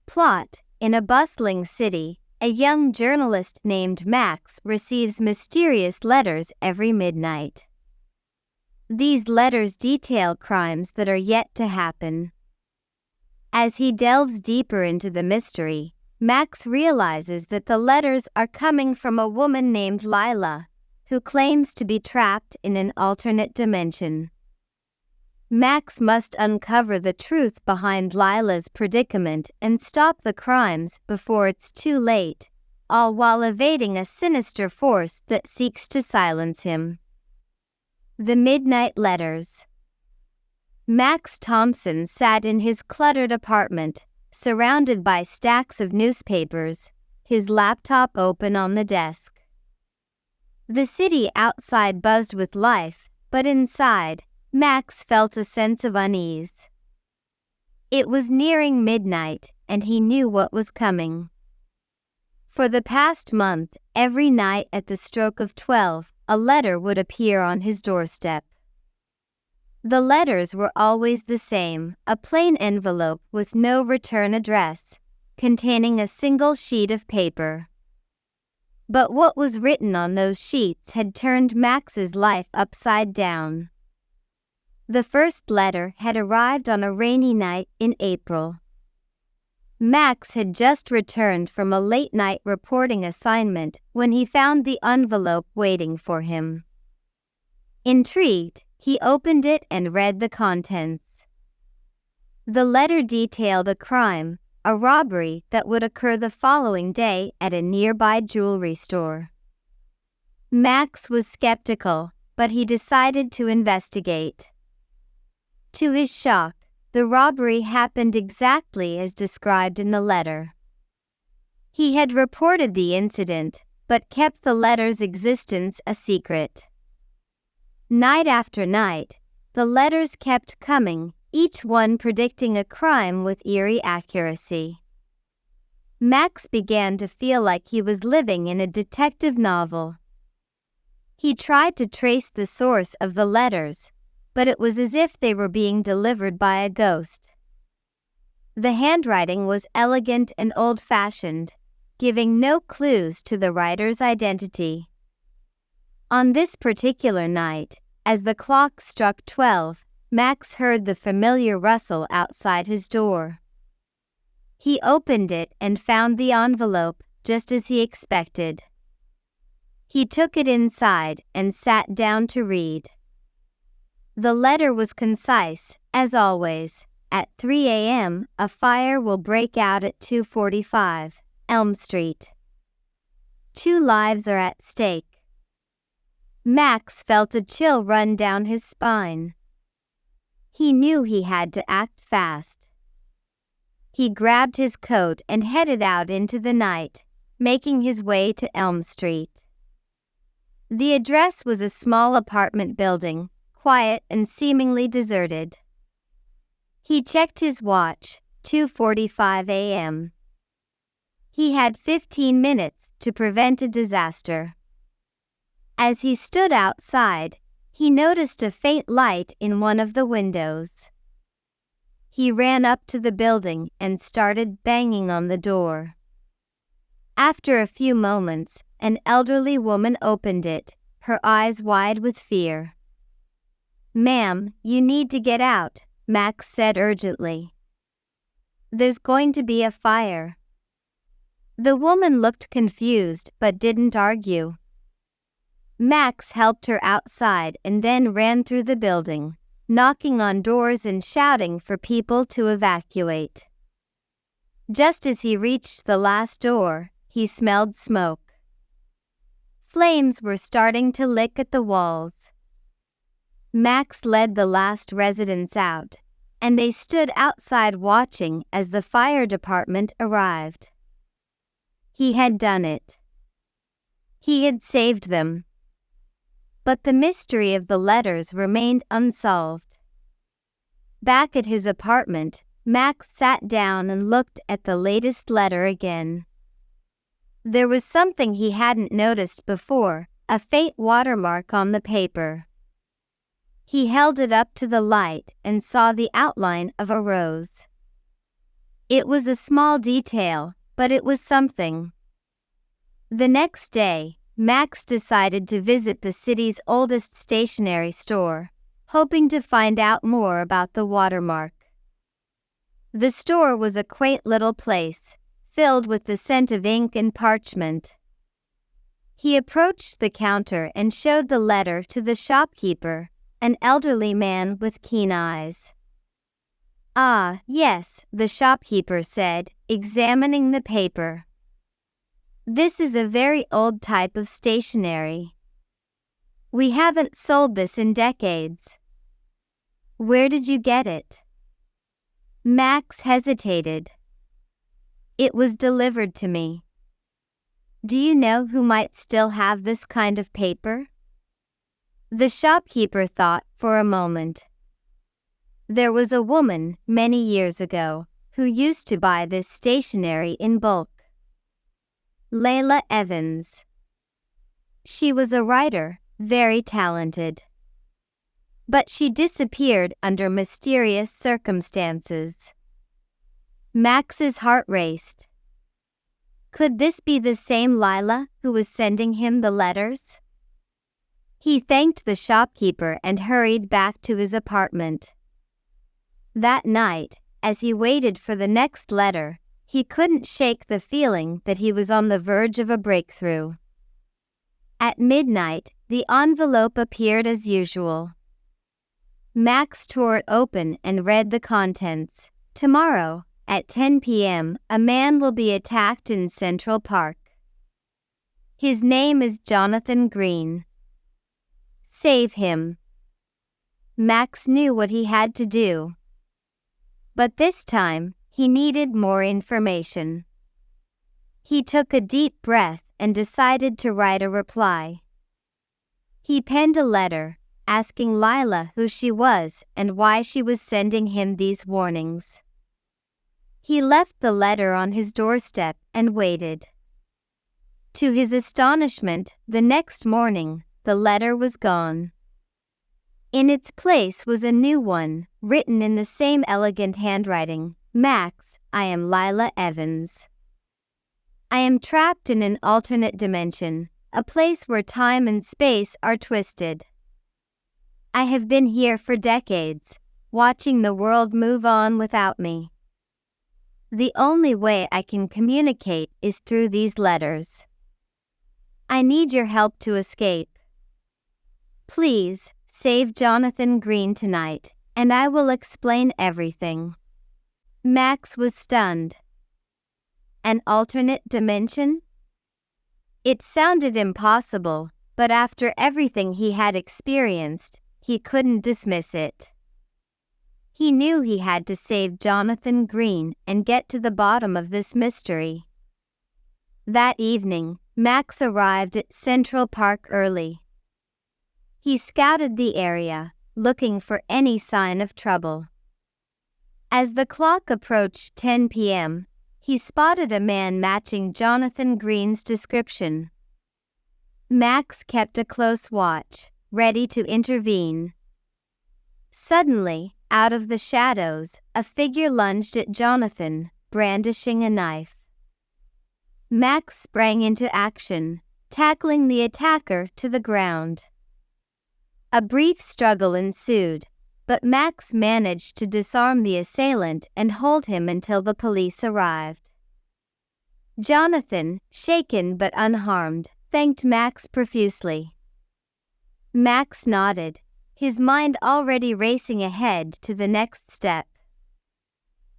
Plot: in a bustling city, a young journalist named Max receives mysterious letters every midnight. These letters detail crimes that are yet to happen. As he delves deeper into the mystery, Max realizes that the letters are coming from a woman named Lila, who claims to be trapped in an alternate dimension. Max must uncover the truth behind Lila's predicament and stop the crimes before it's too late, all while evading a sinister force that seeks to silence him. The Midnight Letters. Max Thompson sat in his cluttered apartment, surrounded by stacks of newspapers, his laptop open on the desk. The city outside buzzed with life, but inside, Max felt a sense of unease. It was nearing midnight, and he knew what was coming. For the past month, every night at the stroke of 12, a letter would appear on his doorstep. The letters were always the same, a plain envelope with no return address, containing a single sheet of paper. But what was written on those sheets had turned Max's life upside down. The first letter had arrived on a rainy night in April. Max had just returned from a late-night reporting assignment when he found the envelope waiting for him. Intrigued, he opened it and read the contents. The letter detailed a crime, a robbery that would occur the following day at a nearby jewelry store. Max was skeptical, but he decided to investigate. To his shock, the robbery happened exactly as described in the letter. He had reported the incident, but kept the letter's existence a secret. Night after night, the letters kept coming, each one predicting a crime with eerie accuracy. Max began to feel like he was living in a detective novel. He tried to trace the source of the letters, but it was as if they were being delivered by a ghost. The handwriting was elegant and old-fashioned, giving no clues to the writer's identity. On this particular night, as the clock struck 12, Max heard the familiar rustle outside his door. He opened it and found the envelope, just as he expected. He took it inside and sat down to read. The letter was concise, as always. At 3 a.m., a fire will break out at 245 Elm Street. 2 lives are at stake. Max felt a chill run down his spine. He knew he had to act fast. He grabbed his coat and headed out into the night, making his way to Elm Street. The address was a small apartment building, quiet and seemingly deserted. He checked his watch, 2:45 a.m. He had 15 minutes to prevent a disaster. As he stood outside, he noticed a faint light in one of the windows. He ran up to the building and started banging on the door. After a few moments, an elderly woman opened it, her eyes wide with fear. "Ma'am, you need to get out," Max said urgently. "There's going to be a fire." The woman looked confused but didn't argue. Max helped her outside and then ran through the building, knocking on doors and shouting for people to evacuate. Just as he reached the last door, he smelled smoke. Flames were starting to lick at the walls. Max led the last residents out, and they stood outside watching as the fire department arrived. He had done it. He had saved them. But the mystery of the letters remained unsolved. Back at his apartment, Max sat down and looked at the latest letter again. There was something he hadn't noticed before, a faint watermark on the paper. He held it up to the light and saw the outline of a rose. It was a small detail, but it was something. The next day, Max decided to visit the city's oldest stationery store, hoping to find out more about the watermark. The store was a quaint little place, filled with the scent of ink and parchment. He approached the counter and showed the letter to the shopkeeper, an elderly man with keen eyes. "Ah, yes," the shopkeeper said, examining the paper. "This is a very old type of stationery. We haven't sold this in decades. Where did you get it?" Max hesitated. "It was delivered to me." "Do you know who might still have this kind of paper?" The shopkeeper thought for a moment. "There was a woman, many years ago, who used to buy this stationery in bulk. Layla Evans. She was a writer, very talented. But she disappeared under mysterious circumstances." Max's heart raced. Could this be the same Lila who was sending him the letters? He thanked the shopkeeper and hurried back to his apartment. That night, as he waited for the next letter, he couldn't shake the feeling that he was on the verge of a breakthrough. At midnight, the envelope appeared as usual. Max tore it open and read the contents. "Tomorrow, at 10 p.m., a man will be attacked in Central Park. His name is Jonathan Green. Save him." Max knew what he had to do. But this time, he needed more information. He took a deep breath and decided to write a reply. He penned a letter, asking Lila who she was and why she was sending him these warnings. He left the letter on his doorstep and waited. To his astonishment, the next morning, the letter was gone. In its place was a new one, written in the same elegant handwriting. "Max, I am Lila Evans. I am trapped in an alternate dimension, a place where time and space are twisted. I have been here for decades, watching the world move on without me. The only way I can communicate is through these letters. I need your help to escape. Please, save Jonathan Green tonight, and I will explain everything." Max was stunned. An alternate dimension? It sounded impossible, but after everything he had experienced, he couldn't dismiss it. He knew he had to save Jonathan Green and get to the bottom of this mystery. That evening, Max arrived at Central Park early. He scouted the area, looking for any sign of trouble. As the clock approached 10 p.m., he spotted a man matching Jonathan Green's description. Max kept a close watch, ready to intervene. Suddenly, out of the shadows, a figure lunged at Jonathan, brandishing a knife. Max sprang into action, tackling the attacker to the ground. A brief struggle ensued, but Max managed to disarm the assailant and hold him until the police arrived. Jonathan, shaken but unharmed, thanked Max profusely. Max nodded, his mind already racing ahead to the next step.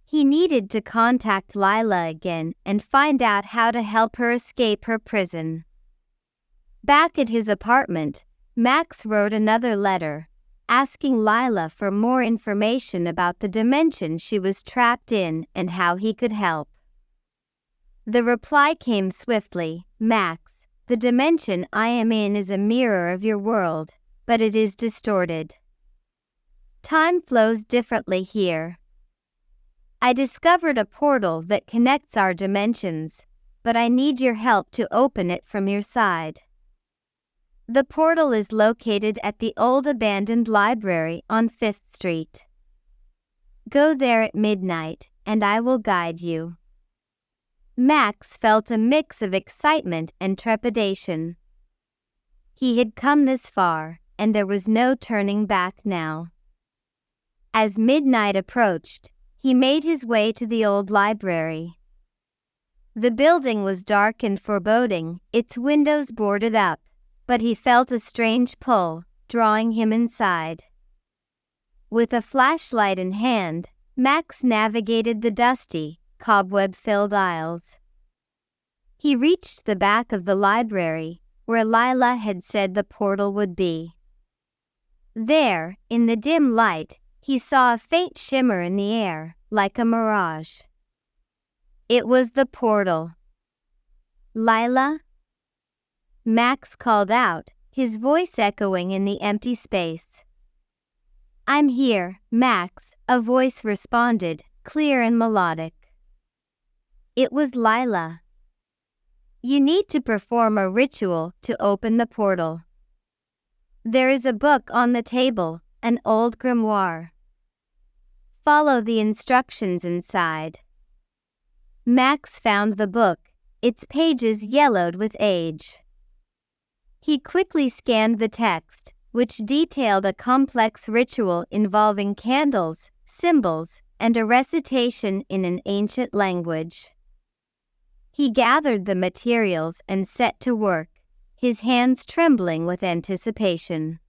He needed to contact Lila again and find out how to help her escape her prison. Back at his apartment, Max wrote another letter, asking Lila for more information about the dimension she was trapped in and how he could help. The reply came swiftly. "Max, the dimension I am in is a mirror of your world, but it is distorted. Time flows differently here. I discovered a portal that connects our dimensions, but I need your help to open it from your side. The portal is located at the old abandoned library on 5th Street. Go there at midnight, and I will guide you." Max felt a mix of excitement and trepidation. He had come this far, and there was no turning back now. As midnight approached, he made his way to the old library. The building was dark and foreboding, its windows boarded up, but he felt a strange pull, drawing him inside. With a flashlight in hand, Max navigated the dusty, cobweb-filled aisles. He reached the back of the library, where Lila had said the portal would be. There, in the dim light, he saw a faint shimmer in the air, like a mirage. It was the portal. "Lila?" Max called out, his voice echoing in the empty space. "I'm here, Max," a voice responded, clear and melodic. It was Lila. "You need to perform a ritual to open the portal. There is a book on the table, an old grimoire. Follow the instructions inside." Max found the book, its pages yellowed with age. He quickly scanned the text, which detailed a complex ritual involving candles, symbols, and a recitation in an ancient language. He gathered the materials and set to work, his hands trembling with anticipation.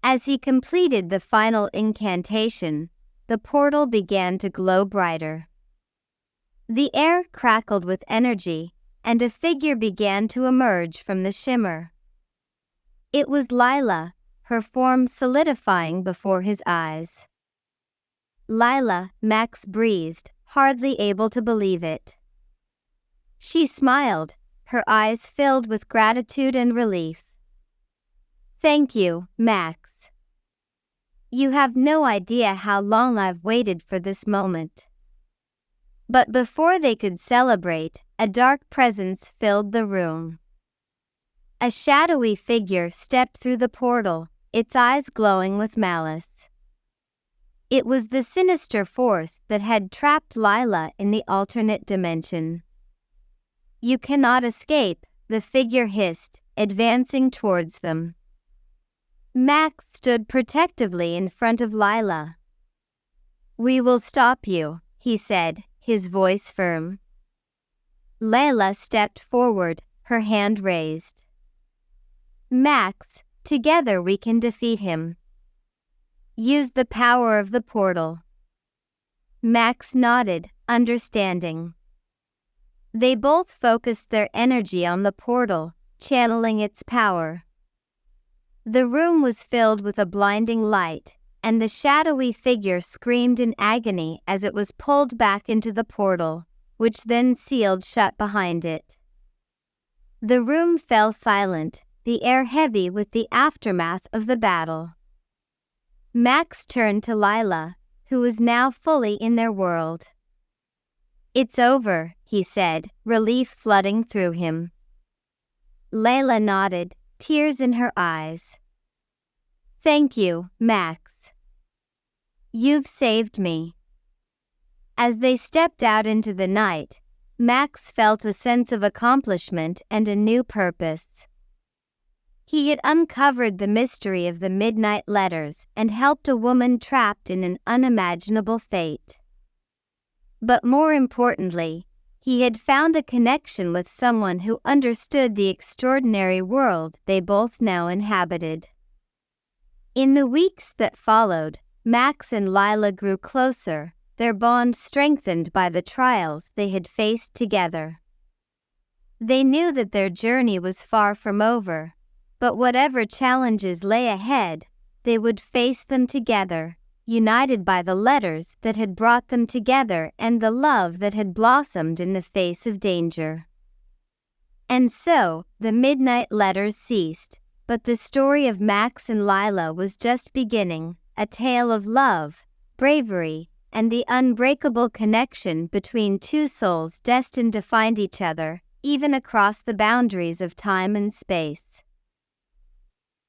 As he completed the final incantation, the portal began to glow brighter. The air crackled with energy, and a figure began to emerge from the shimmer. It was Lila, her form solidifying before his eyes. "Lila," Max breathed, hardly able to believe it. She smiled, her eyes filled with gratitude and relief. "Thank you, Max. You have no idea how long I've waited for this moment." But before they could celebrate, a dark presence filled the room. A shadowy figure stepped through the portal, its eyes glowing with malice. It was the sinister force that had trapped Lila in the alternate dimension. "You cannot escape," the figure hissed, advancing towards them. Max stood protectively in front of Lila. "We will stop you," he said, his voice firm. Lila stepped forward, her hand raised. "Max, together we can defeat him. Use the power of the portal." Max nodded, understanding. They both focused their energy on the portal, channeling its power. The room was filled with a blinding light, and the shadowy figure screamed in agony as it was pulled back into the portal, which then sealed shut behind it. The room fell silent, the air heavy with the aftermath of the battle. Max turned to Lila, who was now fully in their world. "It's over," he said, relief flooding through him. Lila nodded, tears in her eyes. "Thank you, Max. You've saved me." As they stepped out into the night, Max felt a sense of accomplishment and a new purpose. He had uncovered the mystery of the midnight letters and helped a woman trapped in an unimaginable fate. But more importantly, he had found a connection with someone who understood the extraordinary world they both now inhabited. In the weeks that followed, Max and Lila grew closer, their bond strengthened by the trials they had faced together. They knew that their journey was far from over, but whatever challenges lay ahead, they would face them together, united by the letters that had brought them together and the love that had blossomed in the face of danger. And so, the midnight letters ceased, but the story of Max and Lila was just beginning, a tale of love, bravery, and the unbreakable connection between two souls destined to find each other, even across the boundaries of time and space.